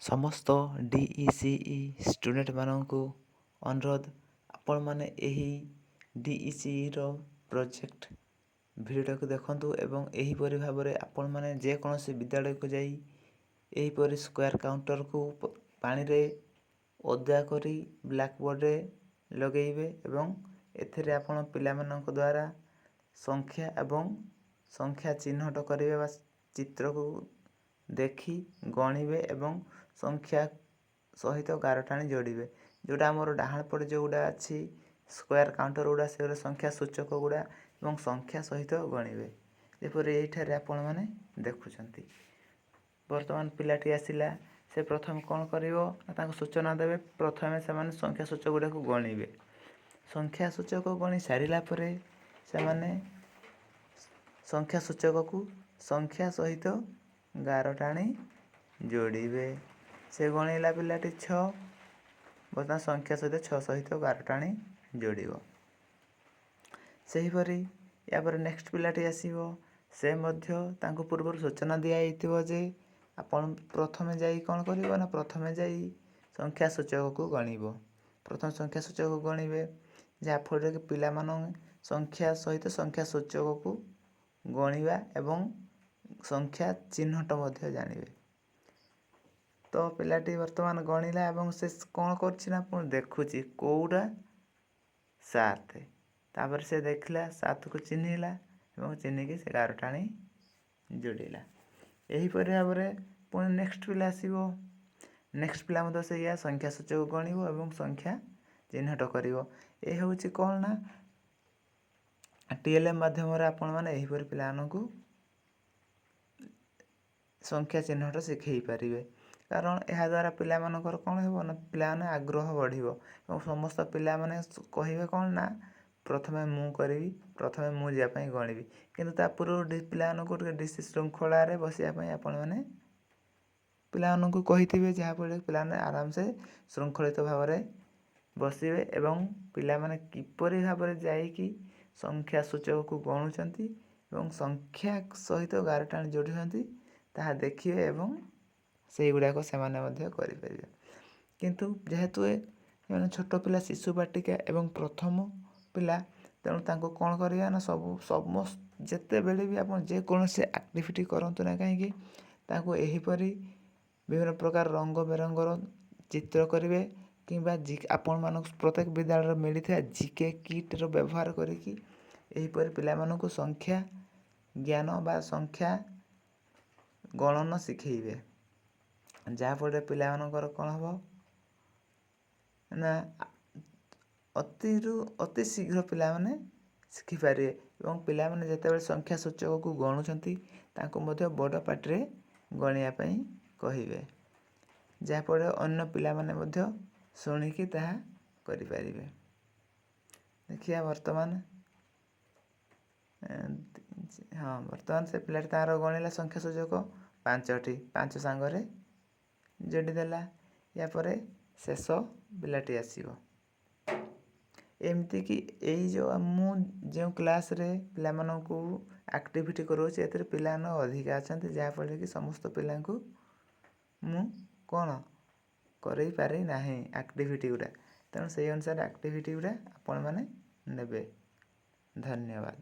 ସମସ୍ତ DECE ଷ୍ଟୁଡେଣ୍ଟମାନଙ୍କୁ ଅନୁରୋଧ, ଆପଣମାନେ ଏହି DECEର ପ୍ରୋଜେକ୍ଟ ଭିଡ଼ିଓଟାକୁ ଦେଖନ୍ତୁ ଏବଂ ଏହିପରି ଭାବରେ ଆପଣମାନେ ଯେକୌଣସି ବିଦ୍ୟାଳୟକୁ ଯାଇ ଏହିପରି ସ୍କୋୟାର କାଉଣ୍ଟରକୁ ପାଣିରେ ଓଦା କରି ବ୍ଲାକବୋର୍ଡ଼ରେ ଲଗେଇବେ ଏବଂ ଏଥିରେ ଆପଣ ପିଲାମାନଙ୍କ ଦ୍ୱାରା ସଂଖ୍ୟା ଏବଂ ସଂଖ୍ୟା ଚିହ୍ନଟ କରିବେ ବା ଚିତ୍ରକୁ ଦେଖି ଗଣିବେ ଏବଂ ସଂଖ୍ୟା ସହିତ ଗାରଟାଣି ଯୋଡ଼ିବେ। ଯେଉଁଟା ଆମର ଡାହାଣ ପଟେ ଯେଉଁଗୁଡ଼ା ଅଛି ସ୍କୋୟାର କାଉଣ୍ଟର ଗୁଡ଼ା ସେଗୁଡ଼ା ସଂଖ୍ୟା ସୂଚକ ଗୁଡ଼ା ଏବଂ ସଂଖ୍ୟା ସହିତ ଗଣିବେ। ଯେପରି ଏଇଠାରେ ଆପଣମାନେ ଦେଖୁଛନ୍ତି। ବର୍ତ୍ତମାନ ପିଲାଟି ଆସିଲା, ସେ ପ୍ରଥମେ କ'ଣ କରିବ ନା ତାଙ୍କୁ ସୂଚନା ଦେବେ। ପ୍ରଥମେ ସେମାନେ ସଂଖ୍ୟା ସୂଚକ ଗୁଡ଼ାକୁ ଗଣିବେ। ସଂଖ୍ୟା ସୂଚକ ଗଣି ସାରିଲା ପରେ ସେମାନେ ସଂଖ୍ୟା ସୂଚକକୁ ସଂଖ୍ୟା ସହିତ ଗାରଟାଣି ଯୋଡ଼ିବେ। ସେ ଗଣିଲା ପିଲାଟି 6, ବର୍ତ୍ତମାନ ସଂଖ୍ୟା ସହିତ 6 ସହିତ ଗାରଟାଣି ଯୋଡ଼ିବ। ସେହିପରି ୟାପରେ ନେକ୍ସଟ ପିଲାଟି ଆସିବ, ସେ ମଧ୍ୟ ତାଙ୍କୁ ପୂର୍ବରୁ ସୂଚନା ଦିଆଯାଇଥିବ ଯେ ଆପଣ ପ୍ରଥମେ ଯାଇ କ'ଣ କରିବ ନା ପ୍ରଥମେ ଯାଇ ସଂଖ୍ୟା ସୂଚକକୁ ଗଣିବ। ପ୍ରଥମେ ସଂଖ୍ୟା ସୂଚକକୁ ଗଣିବେ, ଯାହାଫଳରେ କି ପିଲାମାନେ ସଂଖ୍ୟା ସହିତ ସଂଖ୍ୟା ସୂଚକକୁ ଗଣିବା ଏବଂ ସଂଖ୍ୟା ଚିହ୍ନଟ ମଧ୍ୟ ଜାଣିବେ। ତ ପିଲାଟି ବର୍ତ୍ତମାନ ଗଣିଲା ଏବଂ ସେ କ'ଣ କରୁଛି ନା ପୁଣି ଦେଖୁଛି କେଉଁଟା 7। ତାପରେ ସେ ଦେଖିଲା 7କୁ ଚିହ୍ନିଲା ଏବଂ ଚିହ୍ନିକି ସେ ଗାରଟାଣି ଯୋଡ଼ିଲା। ଏହିପରି ଭାବରେ ପୁଣି ନେକ୍ସଟ ପିଲା ଆସିବ। ନେକ୍ସଟ ପିଲା ମଧ୍ୟ ସେଇଆ ସଂଖ୍ୟା ସୂଚକ ଗଣିବ ଏବଂ ସଂଖ୍ୟା ଚିହ୍ନଟ କରିବ। ଏ ହେଉଛି କ'ଣ ନା TLM ମାଧ୍ୟମରେ ଆପଣମାନେ ଏହିପରି ପିଲାମାନଙ୍କୁ ସଂଖ୍ୟା ଚିହ୍ନଟ ଶିଖେଇ ପାରିବେ। କାରଣ ଏହାଦ୍ୱାରା ପିଲାମାନଙ୍କର କ'ଣ ହେବ ନା ପିଲାମାନେ ଆଗ୍ରହ ବଢ଼ିବ ଏବଂ ସମସ୍ତ ପିଲାମାନେ କହିବେ କ'ଣ ନା ପ୍ରଥମେ ମୁଁ କରିବି, ପ୍ରଥମେ ମୁଁ ଯିବା ପାଇଁ ଗଣିବି। କିନ୍ତୁ ତା ପୂର୍ବରୁ ପିଲାମାନଙ୍କୁ ଟିକେ DC ଶୃଙ୍ଖଳାରେ ବସିବା ପାଇଁ ଆପଣମାନେ ପିଲାମାନଙ୍କୁ କହିଥିବେ, ଯାହାଫଳରେ ପିଲାମାନେ ଆରାମସେ ଶୃଙ୍ଖଳିତ ଭାବରେ ବସିବେ ଏବଂ ପିଲାମାନେ କିପରି ଭାବରେ ଯାଇକି ସଂଖ୍ୟା ସୂଚକକୁ ଗଣୁଛନ୍ତି ଏବଂ ସଂଖ୍ୟା ସହିତ ଗାରଟାଣି ଯୋଡ଼ୁଛନ୍ତି ତାହା ଦେଖିବେ ଏବଂ ସେଇଗୁଡ଼ାକ ସେମାନେ ମଧ୍ୟ କରିପାରିବେ। କିନ୍ତୁ ଯେହେତୁ ଏମାନେ ଛୋଟ ପିଲା, ଶିଶୁ ବାଟିକା ଏବଂ ପ୍ରଥମ ପିଲା, ତେଣୁ ତାଙ୍କୁ କ'ଣ କରିବା ନା ଯେତେବେଳେ ବି ଆପଣ ଯେକୌଣସି ଆକ୍ଟିଭିଟି କରନ୍ତୁ ନା କାହିଁକି ତାଙ୍କୁ ଏହିପରି ବିଭିନ୍ନ ପ୍ରକାର ରଙ୍ଗ ବେରଙ୍ଗର ଚିତ୍ର କରିବେ କିମ୍ବା ଆପଣମାନଙ୍କୁ ପ୍ରତ୍ୟେକ ବିଦ୍ୟାଳୟରେ ମିଳିଥିବା GK କିଟ୍ର ବ୍ୟବହାର କରିକି ଏହିପରି ପିଲାମାନଙ୍କୁ ସଂଖ୍ୟା ଜ୍ଞାନ ବା ସଂଖ୍ୟା ଗଣନ ଶିଖେଇବେ। ଯାହାଫଳରେ ପିଲାମାନଙ୍କର କ'ଣ ହେବ ନା ଅତି ଶୀଘ୍ର ପିଲାମାନେ ଶିଖିପାରିବେ ଏବଂ ପିଲାମାନେ ଯେତେବେଳେ ସଂଖ୍ୟା ସୂଚକକୁ ଗଣୁଛନ୍ତି ତାଙ୍କୁ ମଧ୍ୟ ବଡ଼ ପାଟିରେ ଗଣିବା ପାଇଁ କହିବେ। ଯାହାଫଳରେ ଅନ୍ୟ ପିଲାମାନେ ମଧ୍ୟ ଶୁଣିକି ତାହା କରିପାରିବେ। ଦେଖିବା ବର୍ତ୍ତମାନ ସେ ପିଲାଟି ତାର ଗଣିଲା ସଂଖ୍ୟା ସୂଚକ 5ଟି, 5 ସାଙ୍ଗରେ ଯୋଡ଼ିଦେଲା। ଏହାପରେ ଶେଷ ପିଲାଟି ଆସିବ। ଏମିତିକି ମୁଁ ଯେଉଁ କ୍ଲାସ୍ରେ ପିଲାମାନଙ୍କୁ ଆକ୍ଟିଭିଟି କରାଉଛି ଏଥିରେ ପିଲାମାନେ ଅଧିକା ଅଛନ୍ତି, ଯାହାଫଳରେ କି ସମସ୍ତ ପିଲାଙ୍କୁ ମୁଁ କ'ଣ କରେଇ ପାରି ନାହିଁ ଆକ୍ଟିଭିଟି ଗୁଡ଼ା। ତେଣୁ ସେଇ ଅନୁସାରେ ଆକ୍ଟିଭିଟି ଗୁଡ଼ା ଆପଣମାନେ ନେବେ। ଧନ୍ୟବାଦ।